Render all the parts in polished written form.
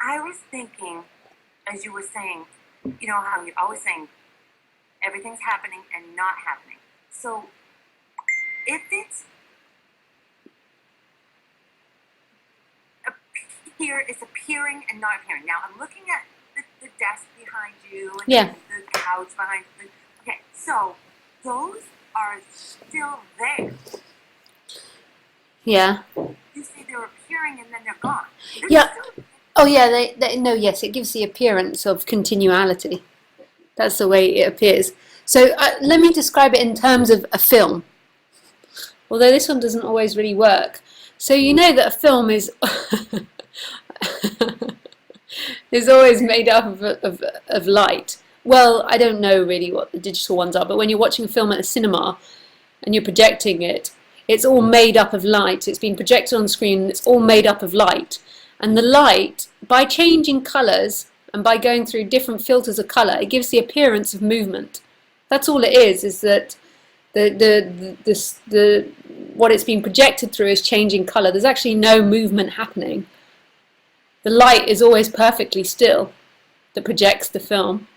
I was thinking, as you were saying, you know how you're always saying everything's happening and not happening. So if it's appearing and not appearing. Now I'm looking at the desk behind you and Yeah. the couch behind you. Okay, so those are still there. Yeah. You say they're appearing and then they're gone. They're Yeah. still. Oh yeah, no, yes, it gives the appearance of continuality. That's the way it appears. So let me describe it in terms of a film, although this one doesn't always really work. So you know that a film is is always made up of light. Well, I don't know really what the digital ones are, but when you're watching a film at a cinema and you're projecting it, it's all made up of light. It's been projected on screen, it's all made up of light. And the light, by changing colours and by going through different filters of colour, it gives the appearance of movement. That's all it is that what it's been projected through is changing colour. There's actually no movement happening. The light is always perfectly still that projects the film.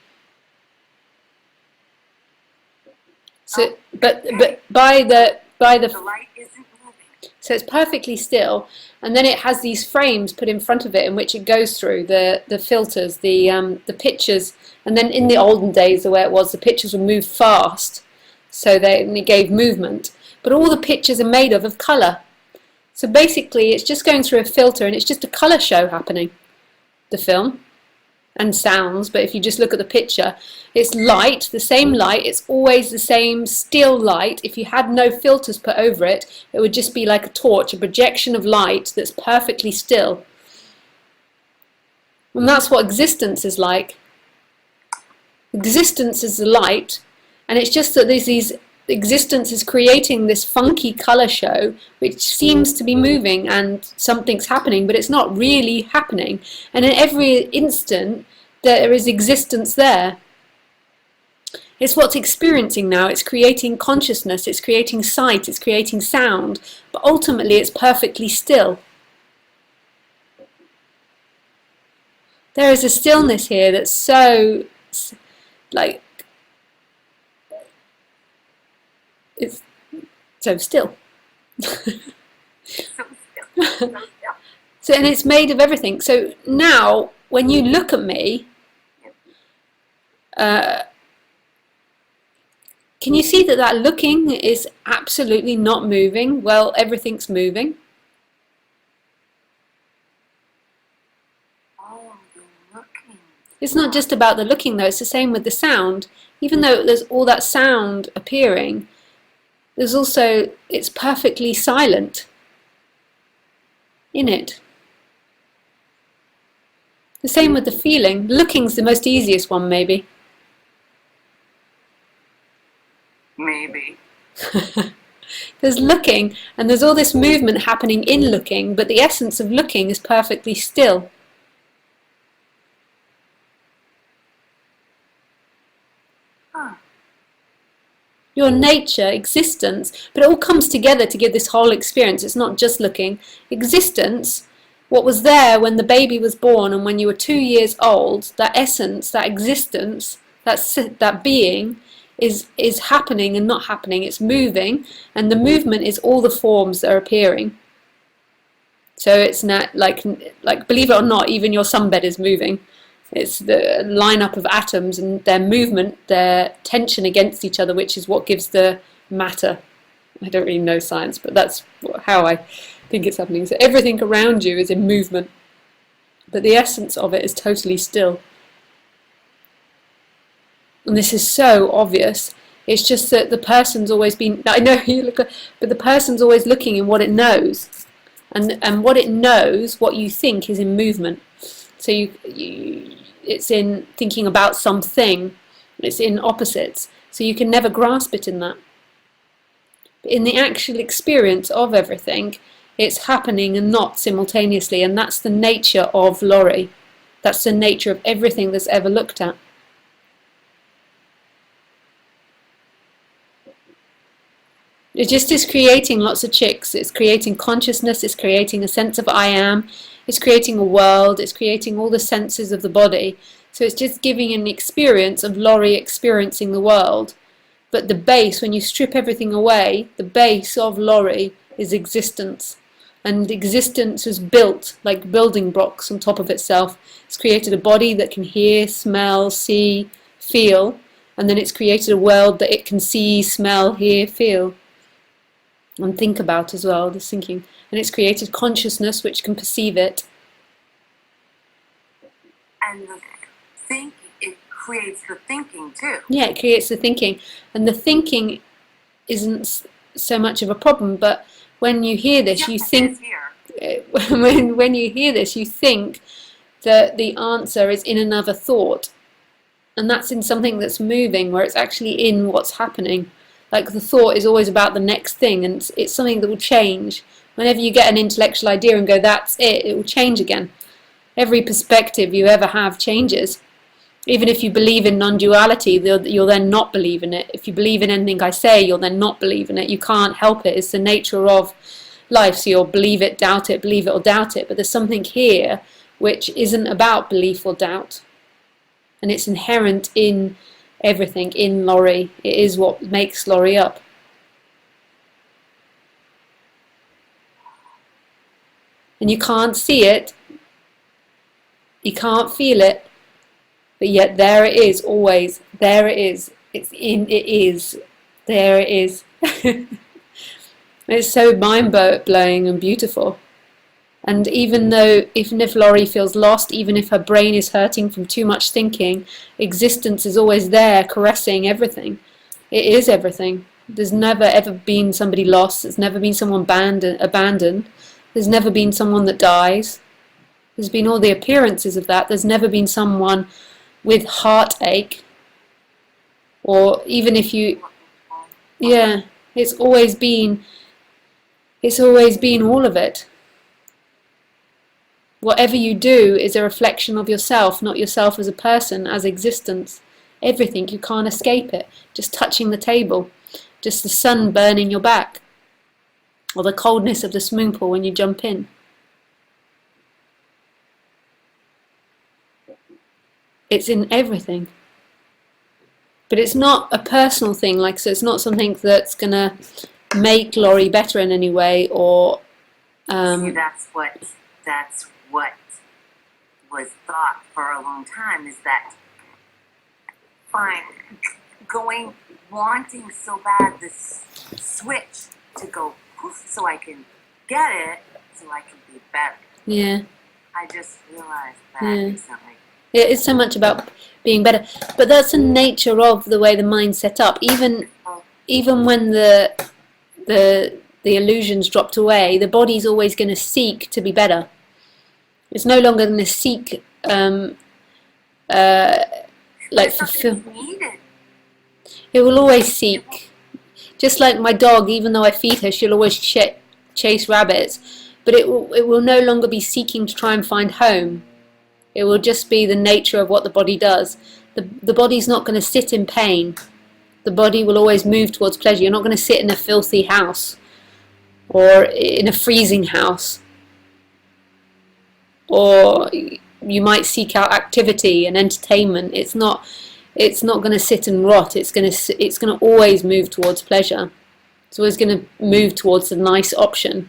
So, but by the light isn't moving. So it's perfectly still, and then it has these frames put in front of it in which it goes through the filters, the pictures, and then in the olden days the way it was, the pictures would move fast, so it gave movement. But all the pictures are made of colour. So basically it's just going through a filter and it's just a colour show happening, the film, and sounds. But if you just look at the picture, it's light, the same light, it's always the same still light. If you had no filters put over it, it would just be like a torch, a projection of light that's perfectly still. And that's what existence is like. Existence is the light, and it's just that there's these existence is creating this funky colour show which seems to be moving and something's happening, but it's not really happening. And in every instant there is existence there. It's what's experiencing now. It's creating consciousness, it's creating sight, it's creating sound, but ultimately it's perfectly still. There is a stillness here that's so, like, it's so still. So, and it's made of everything. So now, when you look at me, can you see that looking is absolutely not moving? Well, everything's moving. Oh, the looking. It's not just about the looking though, it's the same with the sound. Even though there's all that sound appearing, there's also, it's perfectly silent in it. The same with the feeling. Looking's the most easiest one, maybe. Maybe. There's looking, and there's all this movement happening in looking, but the essence of looking is perfectly still. Huh. Your nature, existence, but it all comes together to give this whole experience. It's not just looking. Existence, what was there when the baby was born and when you were 2 years old, that essence, that existence, that being is happening and not happening. It's moving, and the movement is all the forms that are appearing. So it's not like believe it or not, even your sunbed is moving. It's the lineup of atoms and their movement, their tension against each other, which is what gives the matter. I don't really know science, but that's how I think it's happening. So everything around you is in movement, but the essence of it is totally still. And this is so obvious. It's just that the person's always been, I know you look, but the person's always looking in what it knows. And what it knows, what you think, is in movement. So it's in thinking about something, it's in opposites, so you can never grasp it in that. But in the actual experience of everything, it's happening and not simultaneously, and that's the nature of Laurie. That's the nature of everything that's ever looked at. It just is creating lots of chicks. It's creating consciousness, it's creating a sense of I am, It's creating a world, it's creating all the senses of the body. So it's just giving an experience of Laurie experiencing the world. But the base, when you strip everything away, the base of Laurie is existence. And existence is built like building blocks on top of itself. It's created a body that can hear, smell, see, feel, and then it's created a world that it can see, smell, hear, feel, and think about as well, this thinking. And it's created consciousness which can perceive it. And the thinking, it creates the thinking too. Yeah, it creates the thinking. And the thinking isn't so much of a problem, but when you hear this, you think, when you hear this, you think that the answer is in another thought. And that's in something that's moving, where it's actually in what's happening. Like the thought is always about the next thing, and it's something that will change. Whenever you get an intellectual idea and go, that's it, it will change again. Every perspective you ever have changes. Even if you believe in non-duality, you'll then not believe in it. If you believe in anything I say, you'll then not believe in it. You can't help it. It's the nature of life. So you'll believe it or doubt it. But there's something here which isn't about belief or doubt. And it's inherent in everything, in Laurie. It is what makes Laurie up. And you can't see it. You can't feel it. But yet there it is, always. There it is. It is. There it is. It's so mind-blowing and beautiful. And even if Laurie feels lost, even if her brain is hurting from too much thinking, existence is always there, caressing everything. It is everything. There's never ever been somebody lost. There's never been someone abandoned. There's never been someone that dies. There's been all the appearances of that. There's never been someone with heartache. Or even if you... Yeah, it's always been all of it. Whatever you do is a reflection of yourself, not yourself as a person, as existence. Everything, you can't escape it. Just touching the table, just the sun burning your back, or the coldness of the swimming pool when you jump in. It's in everything. But it's not a personal thing, so it's not something that's going to make Laurie better in any way, or... See, that's what was thought for a long time, is that wanting so bad this switch to go poof, so I can get it, so I can be better. Yeah. I just realized that recently. It is so much about being better, but that's the nature of the way the mind's set up. Even when the illusions dropped away, the body's always going to seek to be better. It's no longer going to seek fulfill. It will always seek. Just like my dog, even though I feed her, she'll always chase rabbits, but it will no longer be seeking to try and find home. It will just be the nature of what the body does. The body's not going to sit in pain. The body will always move towards pleasure. You're not going to sit in a filthy house or in a freezing house. Or you might seek out activity and entertainment. It's not going to sit and rot. It's going to always move towards pleasure. It's always going to move towards the nice option.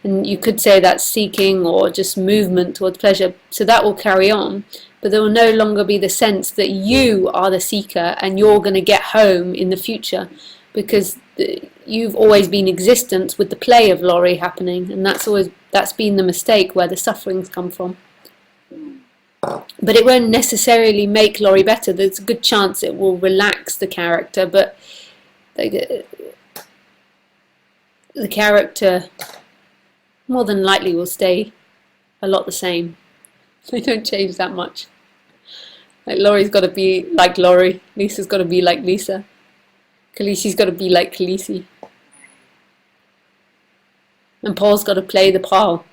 And you could say that's seeking or just movement towards pleasure. So that will carry on. But there will no longer be the sense that you are the seeker and you're going to get home in the future, because you've always been existence with the play of Laurie happening, and that's been the mistake where the sufferings come from. But it won't necessarily make Laurie better. There's a good chance it will relax the character, but the character more than likely will stay a lot the same. They don't change that much. Like Laurie's got to be like Laurie, Lisa's got to be like Lisa, Khaleesi's got to be like Khaleesi, and Paul's got to play the Paul.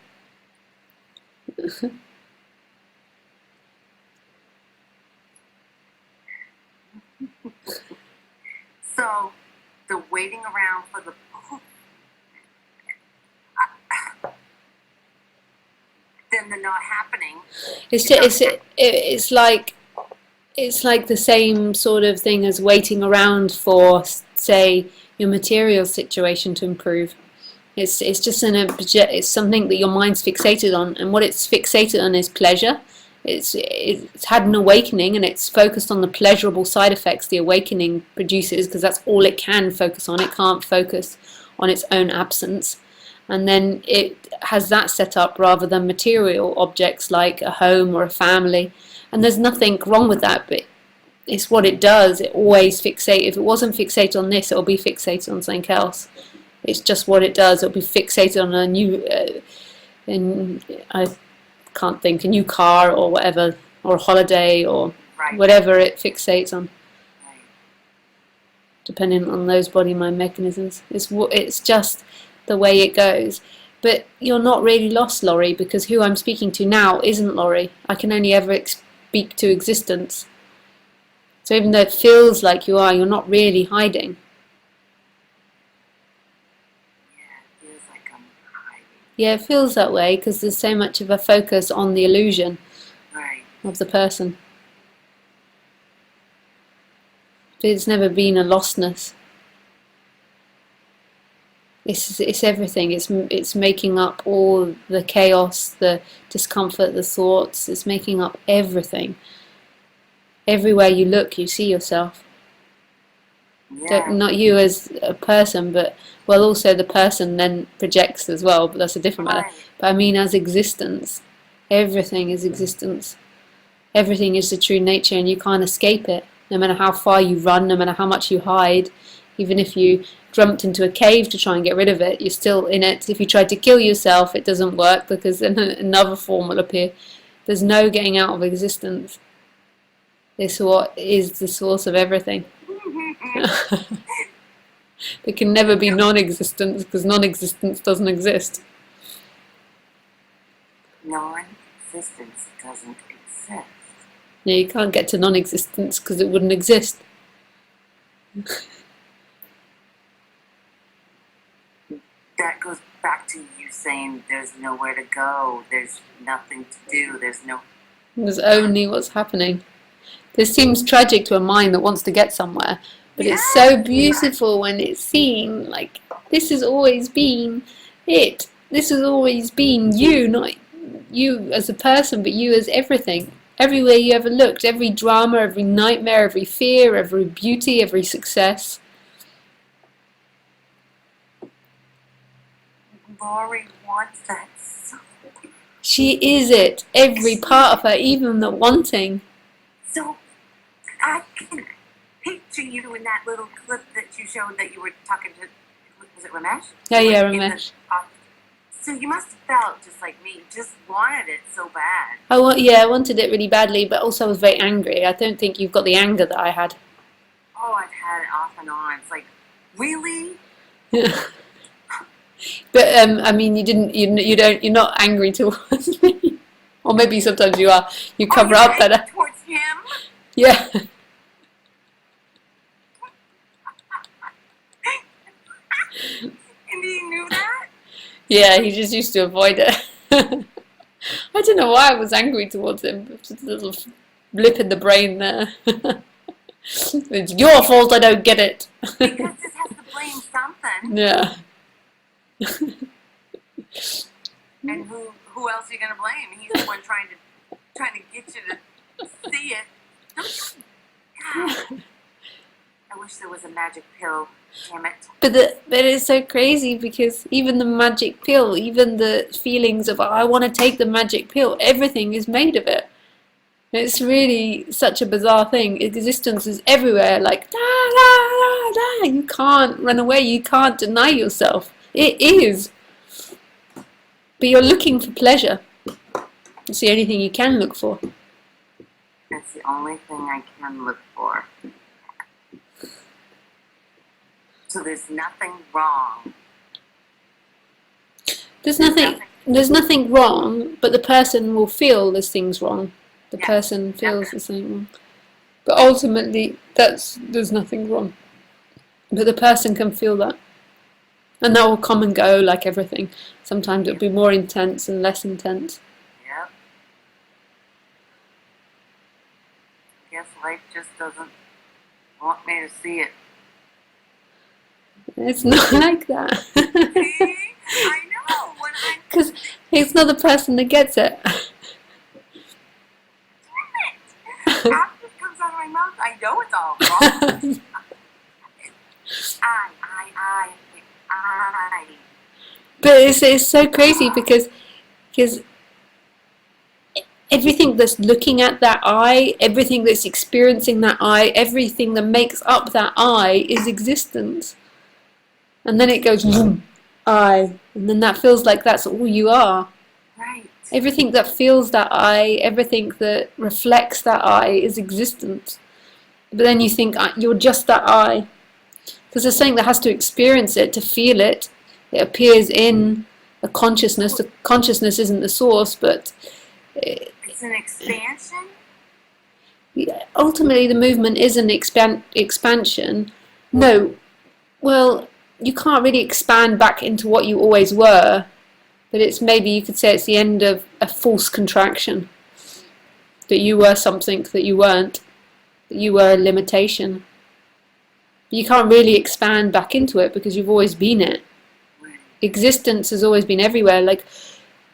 So the waiting around for the then the not happening. It's like the same sort of thing as waiting around for, say, your material situation to improve. It's just it's something that your mind's fixated on, and what it's fixated on is pleasure. It's had an awakening, and it's focused on the pleasurable side effects the awakening produces, because that's all it can focus on. It can't focus on its own absence. And then it has that set up rather than material objects like a home or a family. And there's nothing wrong with that, but it's what it does. It always fixates. If it wasn't fixated on this, it'll be fixated on something else. It's just what it does. It'll be fixated on a new, I can't think, a new car or whatever, or a holiday or whatever it fixates on. Right. Depending on those body-mind mechanisms. It's just the way it goes. But you're not really lost, Laurie, because who I'm speaking to now isn't Laurie. I can only ever speak to existence. So even though it feels like you are, you're not really hiding. Yeah, it feels like I'm hiding. Yeah, it feels that way because there's so much of a focus on the illusion of the person. But it's never been a lostness. It's everything. It's making up all the chaos, the discomfort, the thoughts. It's making up everything. Everywhere you look, you see yourself. Yeah. Not you as a person, but well, also the person then projects as well. But that's a different matter. But I mean, as existence, everything is existence. Everything is the true nature, and you can't escape it. No matter how far you run, no matter how much you hide, even if you jumped into a cave to try and get rid of it, you're still in it. If you tried to kill yourself, it doesn't work because then another form will appear. There's no getting out of existence. It's what is the source of everything. There can never be non-existence because non-existence doesn't exist. Non-existence doesn't exist. Yeah, you can't get to non-existence because it wouldn't exist. That goes back to you saying there's nowhere to go, there's nothing to do, There's only what's happening. This seems tragic to a mind that wants to get somewhere, but it's so beautiful when it's seen like this has always been it. This has always been you, not you as a person, but you as everything. Everywhere you ever looked, every drama, every nightmare, every fear, every beauty, every success. Laurie wants that so. She is it. Every part of her, even the wanting. So I can picture you in that little clip that you showed that you were talking to, was it Ramesh? Yeah, Ramesh. So you must have felt just like me, you just wanted it so bad. I wanted it really badly, but also I was very angry. I don't think you've got the anger that I had. Oh, I've had it off and on. It's like, really? But I mean, you're not angry towards me, or maybe sometimes you are. You cover up better. Towards him? Yeah. And he knew that? Yeah, he just used to avoid it. I don't know why I was angry towards him. Just a little blip in the brain there. It's your fault I don't get it. Because this has to blame something. Yeah. And who else are you gonna blame? He's the one trying to get you to see it. God. I wish there was a magic pill. Damn it. But it's so crazy because even the magic pill, even the feelings of I want to take the magic pill, everything is made of it. It's really such a bizarre thing. Existence is everywhere, like da da da da. You can't run away. You can't deny yourself. It is. But you're looking for pleasure. It's the only thing you can look for. That's the only thing I can look for. So there's nothing wrong. There's nothing wrong, but the person will feel there's things wrong. The person feels the same wrong. But ultimately, there's nothing wrong. But the person can feel that. And that will come and go like everything. Sometimes it'll be more intense and less intense. Yep. guess life just doesn't want me to see it. It's not like that. See? I know. When I Because he's not the person that gets it. Damn it! After it comes out of my mouth, I know it's all wrong. I. But it's so crazy because everything that's looking at that I, everything that's experiencing that I, everything that makes up that I is existence. And then it goes, I, and then that feels like that's all you are. Right. Everything that feels that I, everything that reflects that I is existence. But then you think you're just that I. Because there's something that has to experience it, to feel it. It appears in a consciousness. The consciousness isn't the source, but it's an expansion? Ultimately the movement is an expansion. No, well, you can't really expand back into what you always were, but it's maybe you could say it's the end of a false contraction. That you were something that you weren't, that you were a limitation. But you can't really expand back into it because you've always been it. Existence has always been everywhere. Like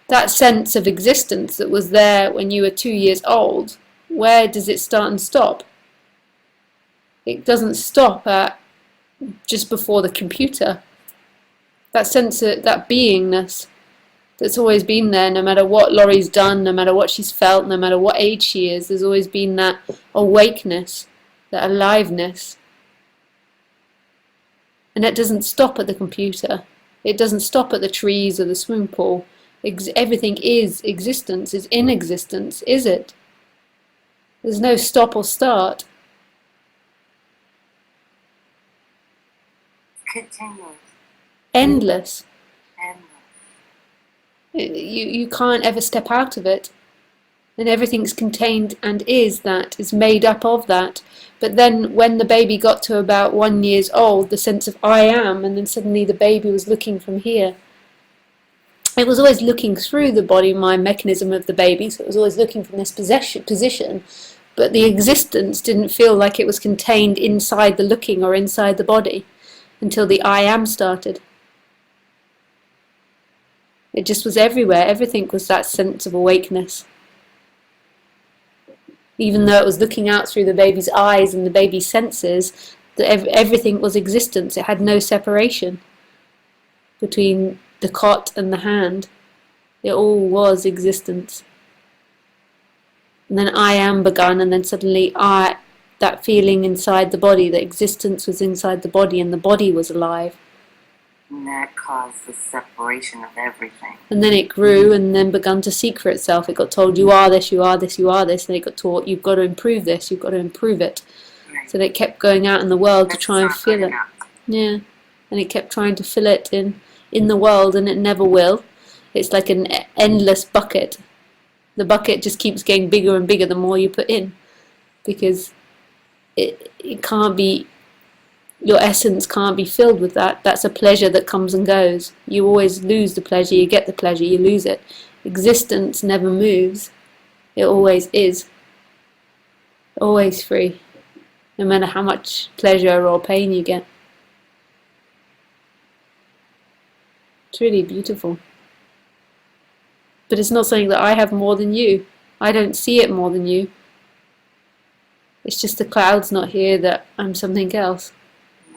that sense of existence that was there when you were 2 years old, where does it start and stop? It doesn't stop at just before the computer. That sense of that beingness that's always been there, no matter what Laurie's done, no matter what she's felt, no matter what age she is, there's always been that awakeness, that aliveness. And that doesn't stop at the computer. It doesn't stop at the trees or the swimming pool. Everything is existence, is in existence, is it? There's no stop or start. Continuous. Endless. Endless. You can't ever step out of it. And everything's contained and is that, is made up of that. But then when the baby got to about 1 year old, the sense of I am, and then suddenly the baby was looking from here. It was always looking through the body, my mechanism of the baby, so it was always looking from this position, but the existence didn't feel like it was contained inside the looking or inside the body until the I am started. It just was everywhere. Everything was that sense of awakeness. Even though it was looking out through the baby's eyes and the baby's senses, everything was existence. It had no separation between the cot and the hand. It all was existence. And then I am begun, and then suddenly that feeling inside the body, that existence was inside the body and the body was alive. And that caused the separation of everything. And then it grew and then begun to seek for itself. It got told, you are this, you are this, you are this. And it got taught, you've got to improve this, you've got to improve it. Right. So it kept going out in the world to try and fill it. Yeah. And it kept trying to fill it in the world, and it never will. It's like an endless bucket. The bucket just keeps getting bigger and bigger the more you put in. Because it can't be... Your essence can't be filled with that. That's a pleasure that comes and goes. You always lose the pleasure, you get the pleasure, you lose it. Existence never moves. It always is. Always free. No matter how much pleasure or pain you get. It's really beautiful. But it's not something that I have more than you. I don't see it more than you. It's just the cloud's not here that I'm something else.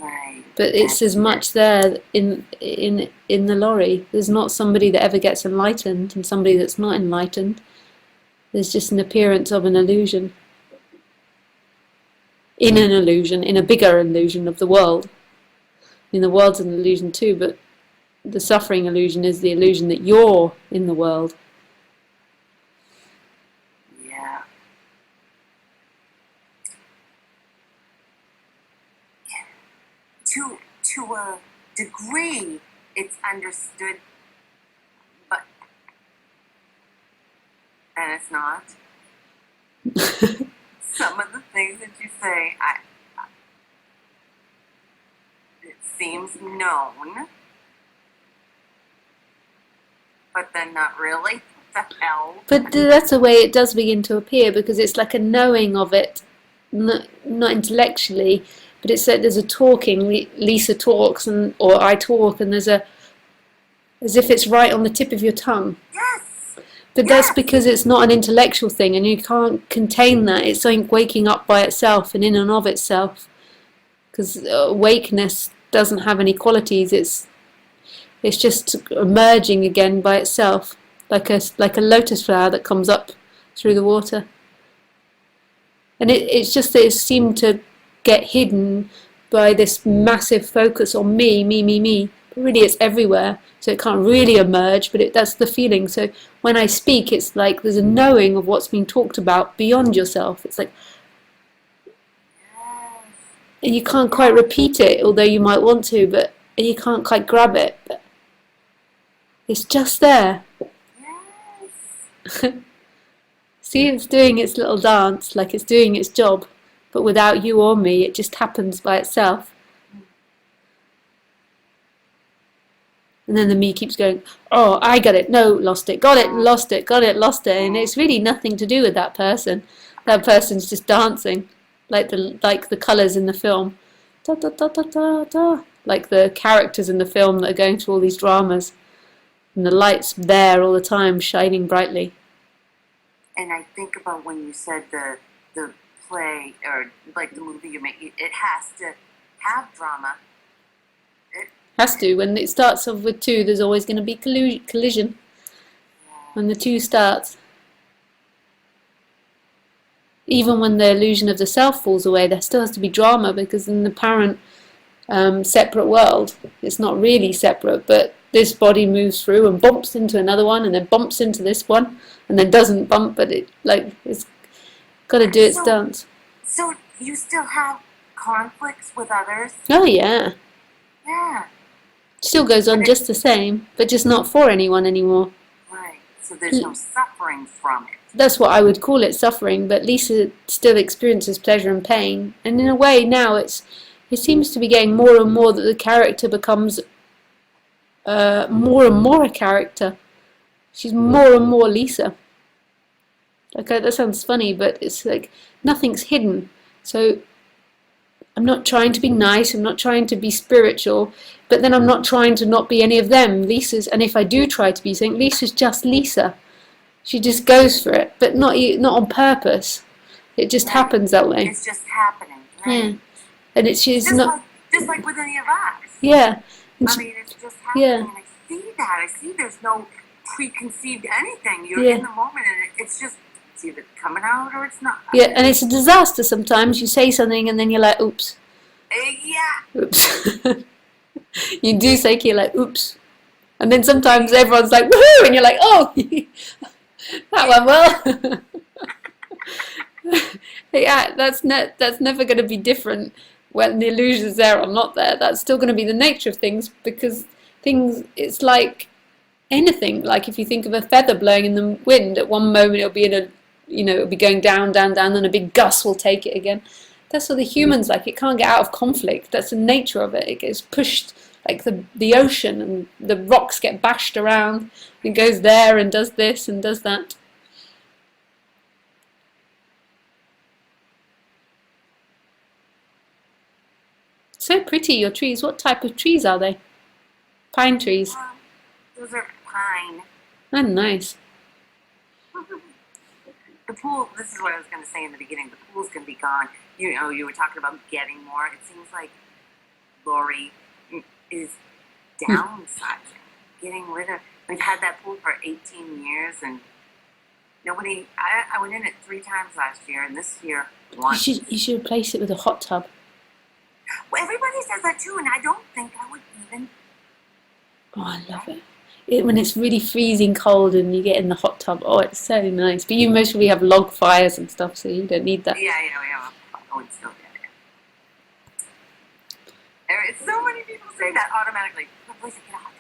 Right. But it's as much there in the lorry. There's not somebody that ever gets enlightened and somebody that's not enlightened. There's just an appearance of an illusion. In an illusion, in a bigger illusion of the world. I mean, the world's an illusion too, but the suffering illusion is the illusion that you're in the world. Yeah. To a degree, it's understood, but and it's not. Some of the things that you say, it seems known, but then not really. What the hell? But that's the way it does begin to appear, because it's like a knowing of it not intellectually, but it's that there's a talking. Lisa talks, or I talk, and there's as if it's right on the tip of your tongue. Yes. But that's because it's not an intellectual thing, and you can't contain that. It's something waking up by itself and in and of itself. Because awakeness doesn't have any qualities. It's just emerging again by itself, like a lotus flower that comes up through the water. And it's just that it seemed to get hidden by this massive focus on me. But really, it's everywhere, so it can't really emerge. But that's the feeling. So when I speak, it's like there's a knowing of what's being talked about beyond yourself. It's like, and you can't quite repeat it, although you might want to, but you can't quite grab it. But it's just there. Yes. See, it's doing its little dance, like it's doing its job, but without you or me, it just happens by itself. And then the me keeps going, oh, I got it, no, lost it, got it, lost it, got it, lost it. And it's really nothing to do with that person. That person's just dancing, like the colours in the film. Da, da, da, da, da, da. Like the characters in the film that are going through all these dramas. And the light's there all the time, shining brightly. And I think about when you said the play, or like the movie you make, it has to have drama. Has to. When it starts off with two, there's always going to be collision. When the two starts. Even when the illusion of the self falls away, there still has to be drama, because in the apparent separate world, it's not really separate, but this body moves through and bumps into another one, and then bumps into this one, and then doesn't bump, but it's got to do its dance. So you still have conflicts with others? Oh yeah. Yeah. Still goes on just the same, but just not for anyone anymore. Right. So there's no suffering from it. That's what I would call it, suffering, but Lisa still experiences pleasure and pain. And in a way now it seems to be getting more and more that the character becomes more and more a character. She's more and more Lisa. Okay, that sounds funny, but it's like nothing's hidden. So I'm not trying to be nice, I'm not trying to be spiritual, but then I'm not trying to not be any of them. And if I do try to be something, Lisa's just Lisa. She just goes for it, but not on purpose. It just happens that way. It's just happening, right? Yeah. And she's just not... just like with any of us. Yeah. I mean, it's just happening, and I see that. I see there's no preconceived anything. You're in the moment, and it's just... It's either coming out or it's not. Yeah, and it's a disaster sometimes. You say something and then you're like, oops. Yeah. Oops. You do say, you're like, oops. And then sometimes everyone's like, woohoo! And you're like, oh, that went well. Yeah, that's never going to be different when the illusion's there or not there. That's still going to be the nature of things, because it's like anything. Like if you think of a feather blowing in the wind, at one moment it'll be it'll be going down, down, down, then a big gust will take it again. That's what the human's like. It can't get out of conflict. That's the nature of it. It gets pushed like the ocean, and the rocks get bashed around. It goes there and does this and does that. So pretty, your trees. What type of trees are they? Pine trees. Those are pine. Oh, nice. The pool, this is what I was going to say in the beginning, the pool's going to be gone. You know, you were talking about getting more. It seems like Lori is downsizing, getting rid of... We've had that pool for 18 years, and nobody... I went in it 3 times last year, and this year, once. You should replace it with a hot tub. Well, everybody says that too, and I don't think I would even... Oh, I love it. When it's really freezing cold and you get in the hot tub, oh, it's so nice. But you mostly have log fires and stuff, so you don't need that. Yeah, I would still get it. So many people say that automatically. Please get a hot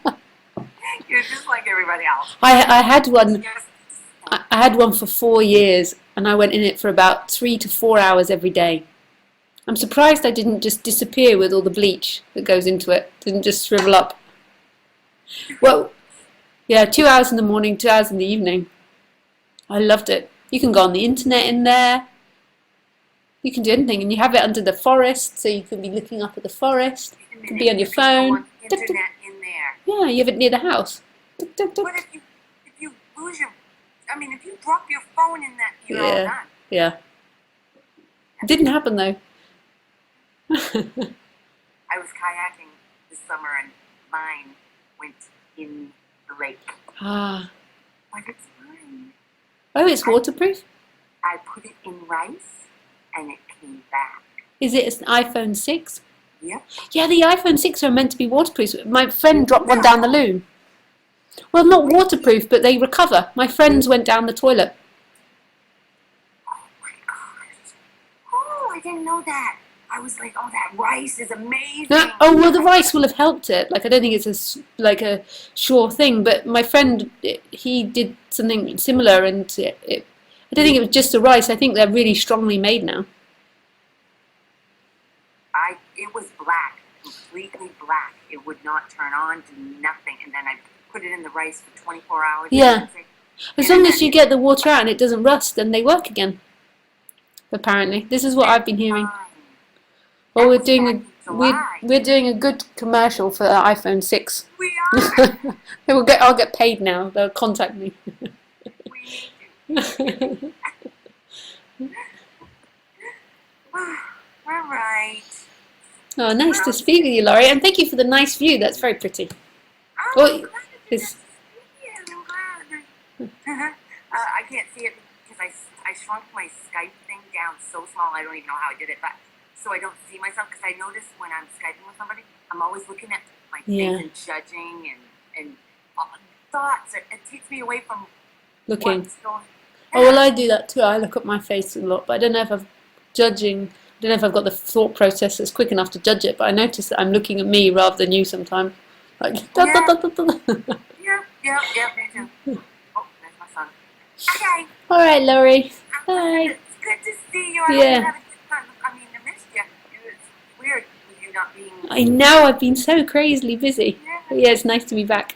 tub. Yeah. You're just like everybody else. I had one. I had one for 4 years, and I went in it for about 3 to 4 hours every day. I'm surprised I didn't just disappear with all the bleach that goes into it. Didn't just shrivel up. Well, yeah, 2 hours in the morning, 2 hours in the evening. I loved it. You can go on the internet in there. You can do anything, and you have it under the forest, so you can be looking up at the forest. Wait a You can be on your You can go phone. on the internet in there. Yeah, you have it near the house. What if you lose your? I mean, if you drop your phone in that, you're all Yeah, done. yeah. It didn't happen though. I was kayaking this summer, and mine went in the lake. Ah. But it's fine. Oh, it's waterproof? I put it in rice, and it came back. Is it an iPhone 6? Yep. Yeah, the iPhone 6 are meant to be waterproof. My friend dropped one down the loo. Well, not waterproof, but they recover. My friends went down the toilet. Oh my gosh. Oh, I didn't know that. I was like, oh, that rice is amazing. Oh, well, the rice will have helped it. Like, I don't think it's a sure thing, but my friend, he did something similar, and I don't think it was just the rice. I think they're really strongly made now. It was black, completely black. It would not turn on, do nothing. And then I put it in the rice for 24 hours. Yeah. As long as you get the water out and it doesn't rust, then they work again. Apparently, this is what I've been hearing. Well, we're doing a good commercial for the iPhone 6. We are. I'll get paid now. They'll contact me. We need to. All right. Oh, nice to speak with you, Laurie, and thank you for the nice view. That's very pretty. Oh, Well, I'm glad I'm glad. I can't see it because I shrunk my Skype thing down so small. I don't even know how I did it, but so I don't see myself, because I notice when I'm Skyping with somebody, I'm always looking at my face and judging and thoughts. It takes me away from looking. what's going on. Oh, well, I do that too. I look at my face a lot, but I don't know if I'm judging. I don't know if I've got the thought process that's quick enough to judge it, but I notice that I'm looking at me rather than you sometimes. Like, Yeah, me too. Oh, there's my son. Okay. All right, Laurie. Bye. It's good to see you. I hope Yeah. you had a good time. I mean, I missed you. It's weird with you not being. I know, I've been so crazily busy. But yeah, it's nice to be back.